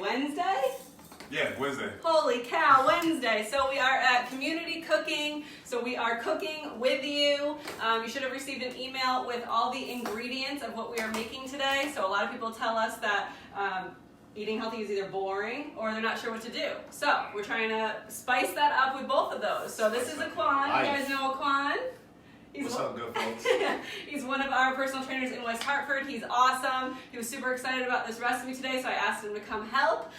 Wednesday? Yeah, Wednesday. Holy cow, Wednesday. So we are at Community Cooking. So we are cooking with you. You should have received an email with all the ingredients of what we are making today. So a lot of people tell us that eating healthy is either boring or they're not sure what to do. So we're trying to spice that up with both of those. So this is Aquan. You guys know Aquan? What's up, good folks? He's one of our personal trainers in West Hartford. He's awesome. He was super excited about this recipe today, so I asked him to come help.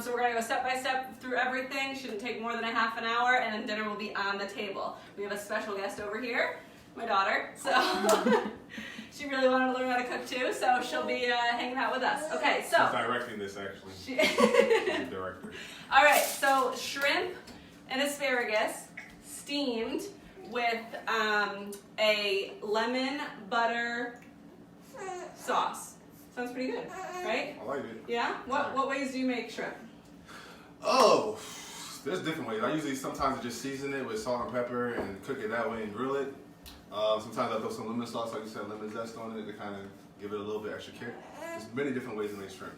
So we're going to go step by step through everything. Shouldn't take more than a half an hour, and then dinner will be on the table. We have a special guest over here, my daughter. So she really wanted to learn how to cook too, so she'll be hanging out with us. Okay, so. She's directing this, actually. She's the director. All right, so shrimp and asparagus steamed with a lemon butter sauce. Sounds pretty good, right? I like it. Yeah? What ways do you make shrimp? Oh, there's different ways. I usually sometimes just season it with salt and pepper and cook it that way and grill it. Sometimes I throw some lemon sauce, like you said, lemon zest on it to kind of give it a little bit extra kick. There's many different ways to make shrimp.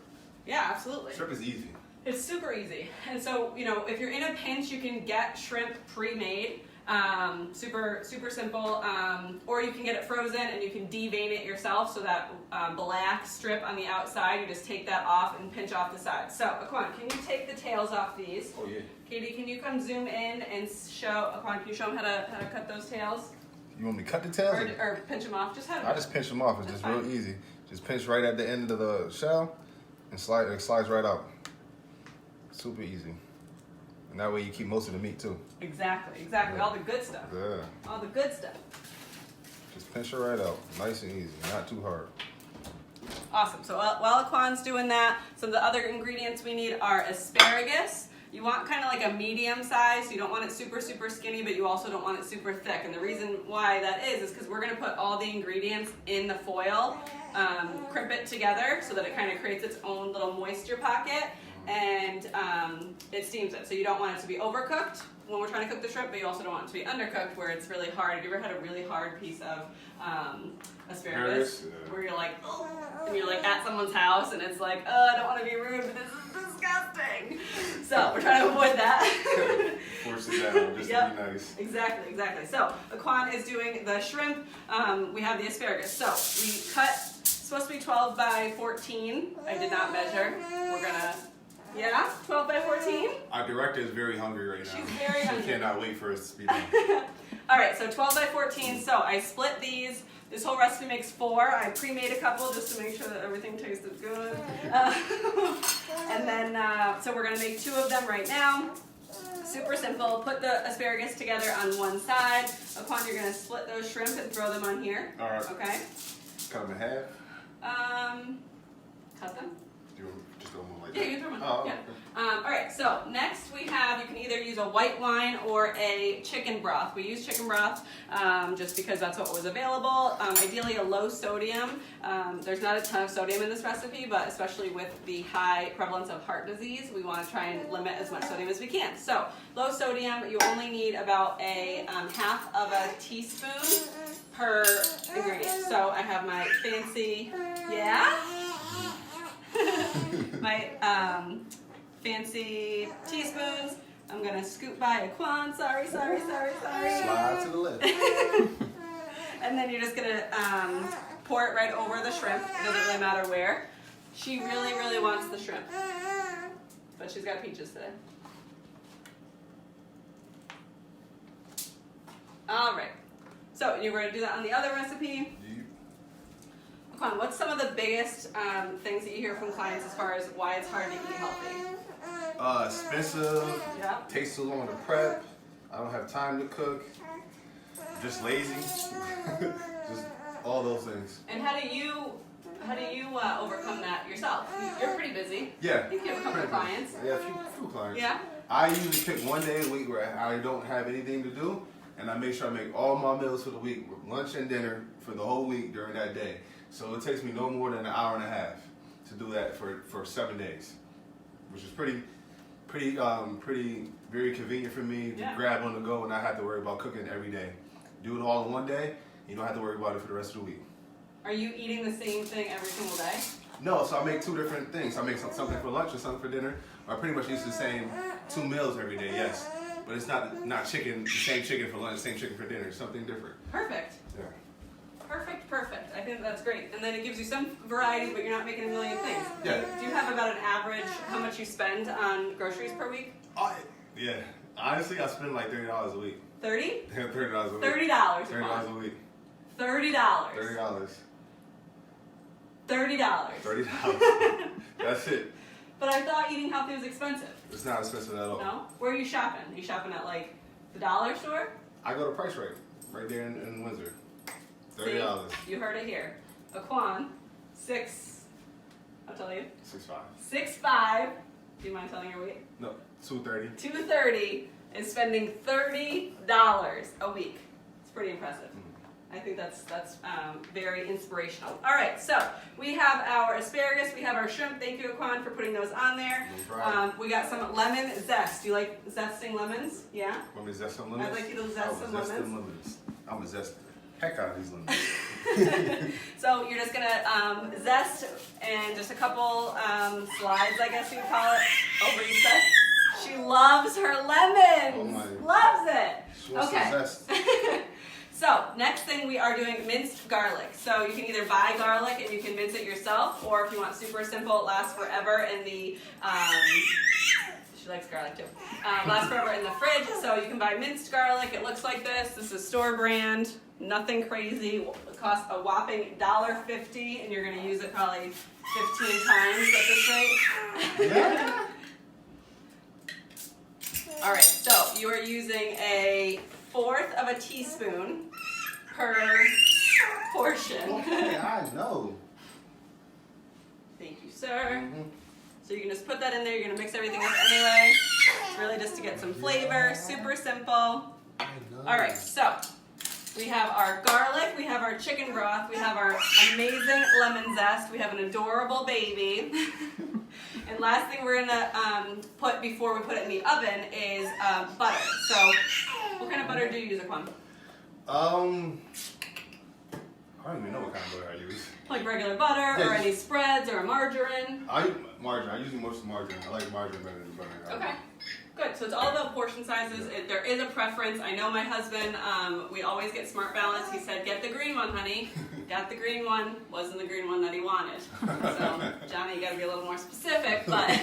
Yeah, absolutely. Shrimp is easy. It's super easy. And so, you know, if you're in a pinch, you can get shrimp pre-made. Super simple, or you can get it frozen and you can devein it yourself, so that black strip on the outside, you just take that off and pinch off the sides. So, Aquan, can you take the tails off these? Oh yeah. Katie, can you come zoom in and show, Aquan, can you show them how to cut those tails? You want me to cut the tails? Or pinch them off? Just have I just pinch them off. It's just real easy. Just pinch right at the end of the shell and it slides right out. Super easy. And that way you keep most of the meat too. Exactly. Yeah. All the good stuff. Yeah. All the good stuff. Just pinch it right out. Nice and easy. Not too hard. Awesome. So while Aquan's doing that, some of the other ingredients we need are asparagus. You want kind of like a medium size. You don't want it super skinny, but you also don't want it super thick. And the reason why that is because we're going to put all the ingredients in the foil, crimp it together so that it kind of creates its own little moisture pocket, and it steams it. So you don't want it to be overcooked when we're trying to cook the shrimp, but you also don't want it to be undercooked where it's really hard. Have you ever had a really hard piece of asparagus where you're like, oh, and you're like at someone's house and it's like, oh, I don't want to be rude, but this is disgusting. So we're trying to avoid that. Force it down just to be nice. Exactly. So Aquan is doing the shrimp. We have the asparagus. So we cut, it's supposed to be 12 by 14. I did not measure. We're gonna, 12 by 14? Our director is very hungry right now. She's very hungry. She cannot wait for us to be done. All right, so 12 by 14. So I split these. This whole recipe makes 4. I pre-made a couple just to make sure that everything tasted good. And then, so we're gonna make 2 of them right now. Super simple. Put the asparagus together on one side. Aquan, you're gonna split those shrimp and throw them on here. All right. Okay. Cut them in half. Cut them. Do you just throw them like Yeah, that? you throw them. Oh, Yeah. okay. All right. So next we have, you can either use a white wine or a chicken broth. We use chicken broth just because that's what was available. Ideally a low sodium. There's not a ton of sodium in this recipe, but especially with the high prevalence of heart disease, we want to try and limit as much sodium as we can. So low sodium, you only need about a half of a teaspoon per ingredient. So I have my fancy, my fancy teaspoons. I'm gonna scoop by Aquan. Sorry. Slide to the left. And then you're just gonna pour it right over the shrimp. It doesn't really matter where. She really wants the shrimp, but she's got peaches today. All right. So you're going to do that on the other recipe. Aquan, what's some of the biggest things that you hear from clients as far as why it's hard to eat healthy? Expensive. Yeah. Takes too long to prep. I don't have time to cook. Just lazy. Just all those things. And how do you overcome that yourself? You're pretty busy. Yeah. I think you have a couple of clients. Yeah, a few clients. Yeah. I usually pick one day a week where I don't have anything to do, and I make sure I make all my meals for the week, lunch and dinner for the whole week during that day. So it takes me no more than an hour and a half to do that for 7 days, which is pretty very convenient for me to grab on the go and not have to worry about cooking every day. Do it all in one day, you don't have to worry about it for the rest of the week. Are you eating the same thing every single day? No, so I make two different things. I make something for lunch and something for dinner. I pretty much use the same 2 meals every day, yes. But it's not chicken, the same chicken for lunch, same chicken for dinner. It's something different. Perfect. Yeah. Perfect. I think that's great. And then it gives you some variety, but you're not making a million things. Yeah. Do you have about an average how much you spend on groceries per week? Yeah. Honestly, I spend like $30 a week. 30? Yeah, $30 a week. $30. $30 a week. $30. $30. $30. $30. That's it. But I thought eating healthy was expensive. It's not expensive at all. No? Where are you shopping? Are you shopping at like the dollar store? I go to Price right there in Windsor. $30. See? You heard it here. Aquan, I'll tell you. 6'5". 6'5". Do you mind telling your weight? No, 230. 230 is spending $30 a week. It's pretty impressive. I think that's very inspirational. All right, so we have our asparagus, we have our shrimp. Thank you, Aquan, for putting those on there. No problem. We got some lemon zest. Do you like zesting lemons? Yeah? Want me to zest some lemons? I'd like you to zest some lemons. I'm gonna zest the heck out of these lemons. So you're just gonna zest and just a couple slides, I guess you'd call it. Oh, Risa, she loves her lemons. Oh my. Loves it. She wants Okay. some zest. So next thing we are doing minced garlic. So you can either buy garlic and you can mince it yourself, or if you want super simple, it lasts forever in the. She likes garlic too. Lasts forever in the fridge. So you can buy minced garlic. It looks like this. This is store brand. Nothing crazy. It costs a whopping $1.50, and you're going to use it probably 15 times at this rate. Yeah. All right, so you are using a 1/4 of a teaspoon per portion. Okay, I know. Thank you, sir. Mhm. So you can just put that in there. You're gonna mix everything up anyway. It's really just to get some flavor. Super simple. I know. All right, so we have our garlic, we have our chicken broth, we have our amazing lemon zest, we have an adorable baby. And last thing we're gonna put before we put it in the oven is butter. So what kind of butter do you use, Aquan? I don't even know what kind of butter I use. Like regular butter, or any spreads, or a margarine? Margarine. I usually most margarine. I like margarine better than butter. Okay, good. So it's all about portion sizes. There is a preference. I know my husband, we always get Smart Balance. He said, get the green one, honey. Got the green one. Wasn't the green one that he wanted. So, Johnny, you got to be a little more specific. But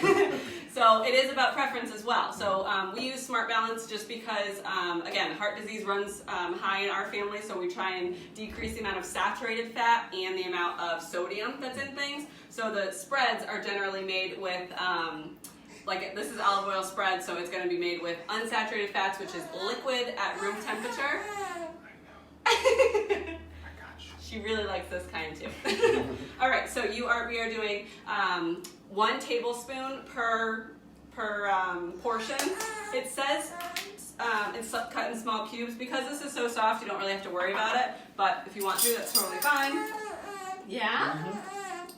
so it is about preference as well. So we use Smart Balance just because, again, heart disease runs high in our family. So we try and decrease the amount of saturated fat and the amount of sodium that's in things. So the spreads are generally made with, like this is olive oil spread, so it's going to be made with unsaturated fats, which is liquid at room temperature. I got you. She really likes this kind too. All right, so we are doing 1 tablespoon per portion. It says it's cut in small cubes. Because this is so soft, you don't really have to worry about it. But if you want to, that's totally fine. Yeah?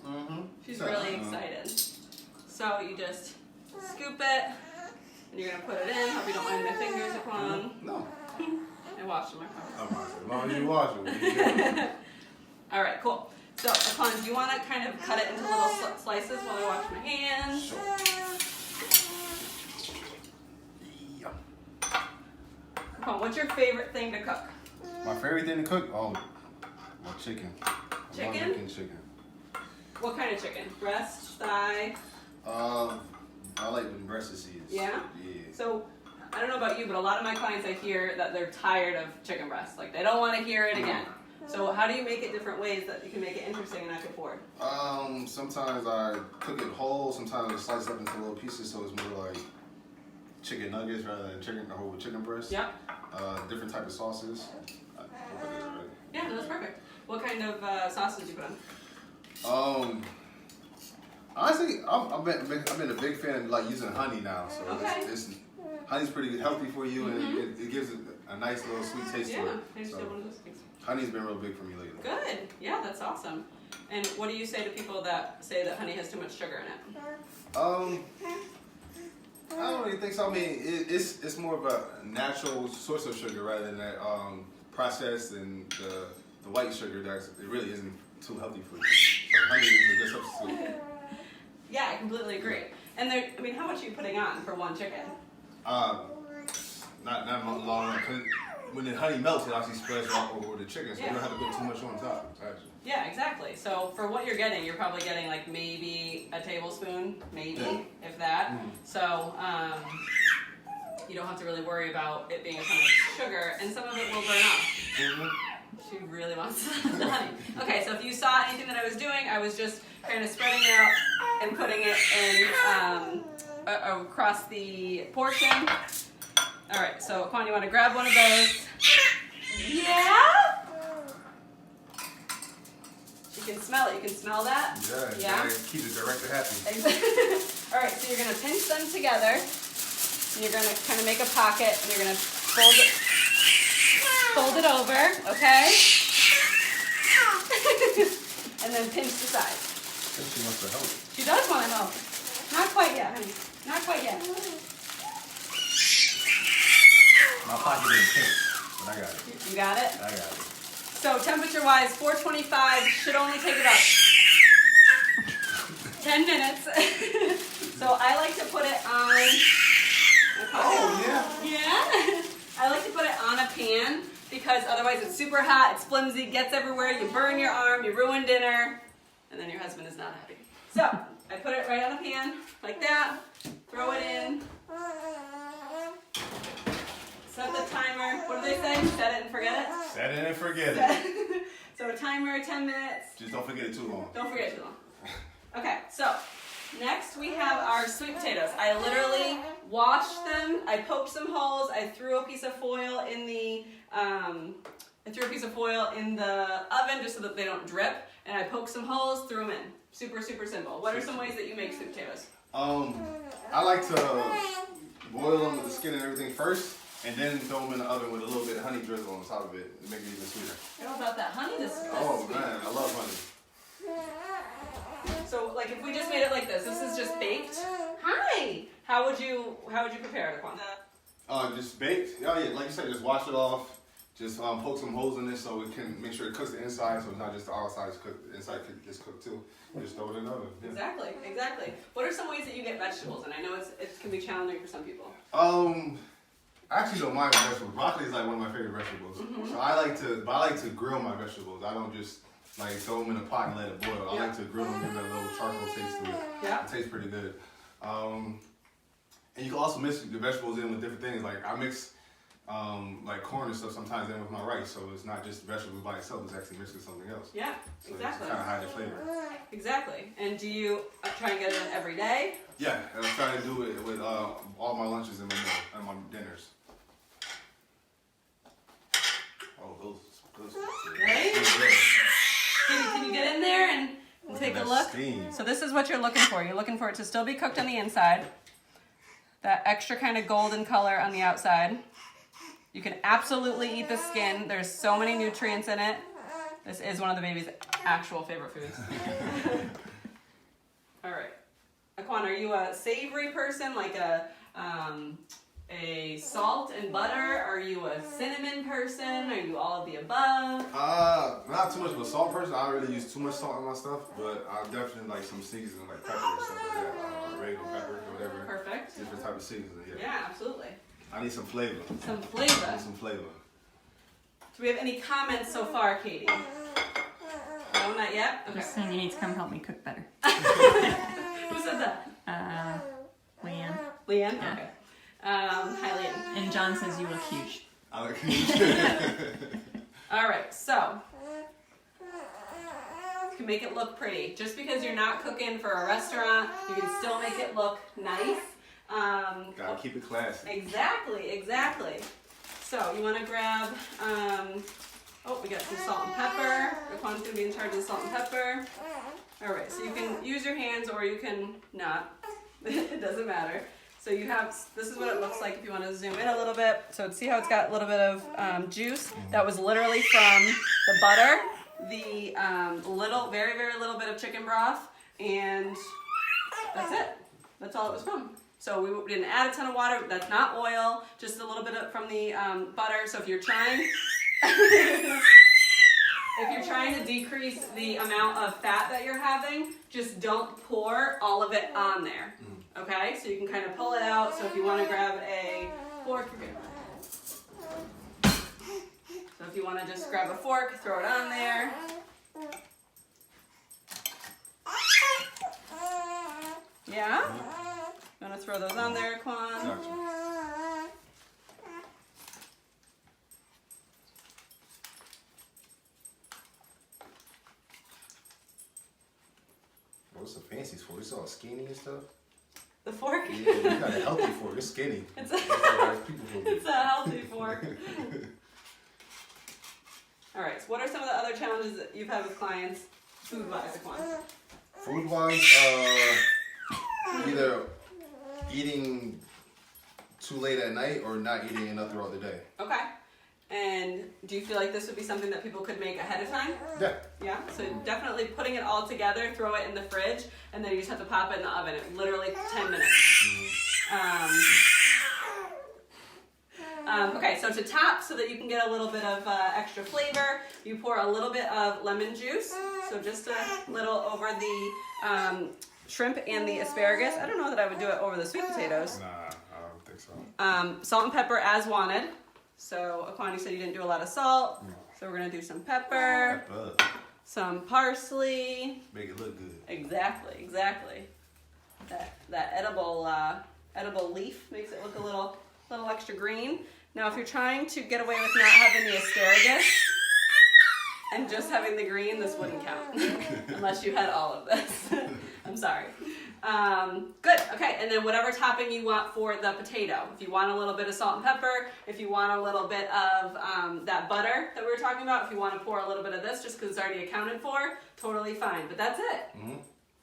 Mm-hmm. She's really excited. So you just scoop it, and you're gonna put it in. Hope you don't mind my fingers, Aquan. No. I washed them, I promise. As long as you wash them. You're good. All right, cool. So, Aquan, do you want to kind of cut it into little slices while I wash my hands? Sure. Yeah. Aquan, what's your favorite thing to cook? My favorite thing to cook? Oh, well, chicken. I love Chicken? making chicken. What kind of chicken? Breast, thigh? I like the breast and seeds. Yeah? Yeah. So, I don't know about you, but a lot of my clients, I hear that they're tired of chicken breast. Like, they don't want to hear it again. So how do you make it different ways that you can make it interesting and not get bored? Sometimes I cook it whole. Sometimes I slice it up into little pieces, so it's more like chicken nuggets rather than chicken whole with chicken breast. Yep. Different type of sauces. I hope I did it right. Yeah, no, that's perfect. What kind of sauces do you put on? Honestly, I've been a big fan of like using honey now. So Okay. honey's pretty healthy for you, and it gives it a nice little sweet taste to Yeah, it. I just So did one of those things. honey's been real big for me lately. Good. Yeah, that's awesome. And what do you say to people that say that honey has too much sugar in it? I don't really think so. I mean, it's more of a natural source of sugar rather than that processed and the white sugar it really isn't too healthy for you. So honey is a good substitute. And there, I mean, how much are you putting on for one chicken? Not long enough. 'Cause when the honey melts, it actually spreads all over the chicken, so you don't have to put too much on top. Actually. Yeah, exactly. So for what you're getting, you're probably getting like maybe a tablespoon, maybe, if that. So you don't have to really worry about it being a ton of sugar, and some of it will burn off. She really wants the honey. Okay, so if you saw anything that I was doing, I was just kind of spreading it out and putting it in across the portion. All right, so Quan, you want to grab one of those? Yeah? You can smell it. You can smell that? Yeah. Keep the director happy. All right, so you're going to pinch them together. And you're going to kind of make a pocket, and you're going to fold it over, okay? And then pinch the sides. I think she wants to help. She does want to help. Not quite yet, honey. Not quite yet. My pocket didn't pinch, but I got it. You got it? I got it. So temperature-wise, 425 should only take about 10 minutes. So I like to put it on. Oh, yeah. Yeah. I like to put it on a pan because otherwise it's super hot, it's flimsy, gets everywhere, you burn your arm, you ruin dinner, and then your husband is not happy. So I put it right on the pan like that, throw it in. Set the timer. What do they say? Set it and forget it? Set it and forget it. So a timer, 10 minutes. Just don't forget it too long. Don't forget too long. Okay, so next we have our sweet potatoes. I literally washed them. I poked some holes. I threw a piece of foil in the oven just so that they don't drip. And I poked some holes, threw them in. Super, super simple. What are some ways that you make sweet potatoes? I like to boil them with the skin and everything first, and then throw them in the oven with a little bit of honey drizzle on top of it to make it even sweeter. I don't know about that honey. This is Oh sweet. man, I love honey. So like if we just made it like this is just baked. Hi. How would you prepare it, Quan? Just baked. Oh yeah, like you said, just wash it off. Just poke some holes in it so it can make sure it cooks the inside, so it's not just the outside is cooked. The inside is cooked too. Just throw it in the oven. Yeah. Exactly. What are some ways that you get vegetables? And I know it can be challenging for some people. I actually don't mind vegetables. Broccoli is like one of my favorite vegetables. So I like to grill my vegetables. I don't just like throw them in a pot and let it boil. I like to grill them, give it a little charcoal taste to it. Yeah. It tastes pretty good. And you can also mix the vegetables in with different things. Like I mix like corn and stuff sometimes in with my rice, so it's not just vegetables by itself. It's actually mixed with something else. Yeah, So exactly. it's kind of hide the flavor. Exactly. And do you try and get it in every day? Yeah, and I'm trying to do it with all my lunches and my dinners. Oh, those. Right? Can you get in there and take a look? Steam. So this is what you're looking for. You're looking for it to still be cooked on the inside. That extra kind of golden color on the outside. You can absolutely eat the skin. There's so many nutrients in it. This is one of the baby's actual favorite foods. All right. Quan, are you a savory person, like a salt and butter? Are you a cinnamon person? Are you all of the above? Not too much of a salt person. I don't really use too much salt in my stuff, but I definitely like some seasoning, like pepper or something like that. Oregano pepper or whatever. Perfect. Different type of seasoning. Yeah, absolutely. I need some flavor. Some flavor. I need some flavor. Do we have any comments so far, Katie? No, not yet? Okay. Just saying you need to come help me cook better. Who said that? Leanne. Leanne? Yeah. Okay. Hi, Leanne. And John says you look huge. I like All right, so you can make it look pretty. Just because you're not cooking for a restaurant, you can still make it look nice. Gotta keep it classy. Exactly. So you want to grab, we got some salt and pepper. Raquan's going to be in charge of the salt and pepper. All right, so you can use your hands or you can not. It doesn't matter. So you have, this is what it looks like if you want to zoom in a little bit. So see how it's got a little bit of juice? That was literally from the butter, the very, very little bit of chicken broth, and that's it. That's all it was from. So we didn't add a ton of water. That's not oil, just a little bit from the butter. So if you're trying, to decrease the amount of fat that you're having, just don't pour all of it on there. Okay, so you can kind of pull it out. So if you want to grab a fork, you're good. So if you want to just grab a fork, throw it on there. Yeah? You want to throw those on there, Quan? Gotcha. What's the fancy fork? It's all skinny and stuff. The fork? Yeah, you got a healthy fork. It's skinny. It's That's how people fork. It's a healthy fork. All right, so what are some of the other challenges that you've had with clients, food-wise, Quan? Food-wise, either eating too late at night or not eating enough throughout the day. Okay. And do you feel like this would be something that people could make ahead of time? Yeah. Yeah, so definitely putting it all together, throw it in the fridge, and then you just have to pop it in the oven. Literally 10 minutes. Okay, so to top, so that you can get a little bit of extra flavor, you pour a little bit of lemon juice. So just a little over the shrimp and the asparagus. I don't know that I would do it over the sweet potatoes. Nah, I don't think so. Salt and pepper as wanted. So Akwani said you didn't do a lot of salt. So we're gonna do some pepper, some parsley. Make it look good. Exactly. That edible leaf makes it look a little extra green. Now, if you're trying to get away with not having the asparagus and just having the green, this wouldn't count unless you had all of this. I'm sorry. Good. Okay, and then whatever topping you want for the potato. If you want a little bit of salt and pepper, if you want a little bit of that butter that we were talking about, if you want to pour a little bit of this just because it's already accounted for, totally fine. But that's it. Mm-hmm.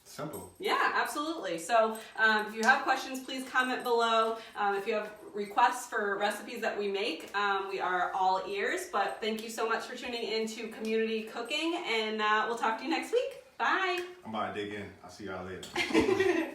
Simple. Yeah, absolutely. So if you have questions, please comment below. If you have requests for recipes that we make, we are all ears. But thank you so much for tuning into Community Cooking, and we'll talk to you next week. Bye. I'm about to dig in. I'll see y'all later.